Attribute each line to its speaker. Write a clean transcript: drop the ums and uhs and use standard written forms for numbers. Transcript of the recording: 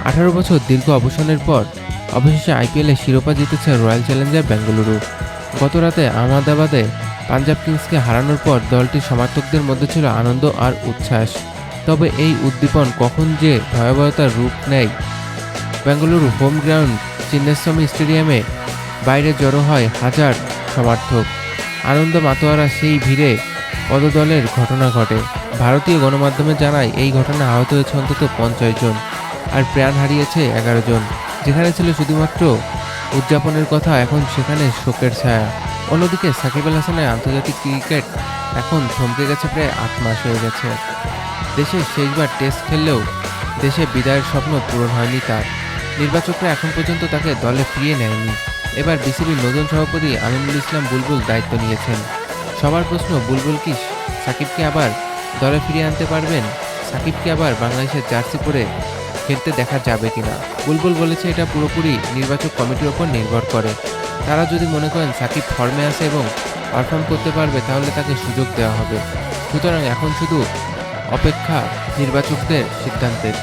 Speaker 1: 18 বছর দীর্ঘ অবসানের পর অবশেষে আইপিএলে শিরোপা জিতেছে রয়্যাল চ্যালেঞ্জার বেঙ্গালুরু। গত রাতে আহমেদাবাদে পাঞ্জাব কিংসকে হারানোর পর দলটির সমর্থকদের মধ্যে ছিল আনন্দ আর উচ্ছ্বাস। তবে এই উদ্দীপন কখন যে ভয়াবহতার রূপ নেয়। বেঙ্গালুরু হোম গ্রাউন্ড চিন্নাস্বামী স্টেডিয়ামে বাইরে জড়ো হয় হাজার সমর্থক। আনন্দ মাতোয়ারা সেই ভিড়ে পদদলের ঘটনা ঘটে। ভারতীয় গণমাধ্যমে জানায় এই ঘটনায় আহত হয়েছে অন্তত 50 জন আর প্রাণ হারিয়েছে 11 জন। যেখানে ছিল শুধুমাত্র উদযাপনের কথা, এখন সেখানে শোকের ছায়া। অন্যদিকে সাকিব আল হাসানের আন্তর্জাতিক ক্রিকেট এখন থমকে গেছে, প্রায় 8 মাস হয়ে গেছে। দেশে শেষবার টেস্ট খেললেও দেশে বিদায়ের স্বপ্ন পূরণ হয়নি তার। নির্বাচকরা এখন পর্যন্ত তাকে দলে ফিরিয়ে নেয়নি। এবার বিসিবির নতুন সভাপতি আমিনুল ইসলাম বুলবুল দায়িত্ব নিয়েছেন। সবার প্রশ্ন, বুলবুল কি সাকিবকে আবার দলে ফিরিয়ে আনতে পারবেন? সাকিবকে আবার বাংলাদেশের জার্সি পরে খেলতে দেখা যাবে কিনা? বুলবুল বলেছে এটা পুরোপুরি নির্বাচক কমিটির ওপর নির্ভর করে। তারা যদি মনে করেন সাকিব ফর্মে আছে এবং পারফর্ম করতে পারবে তাহলে তাকে সুযোগ দেওয়া হবে। সুতরাং এখন শুধু অপেক্ষা নির্বাচকদের সিদ্ধান্তের।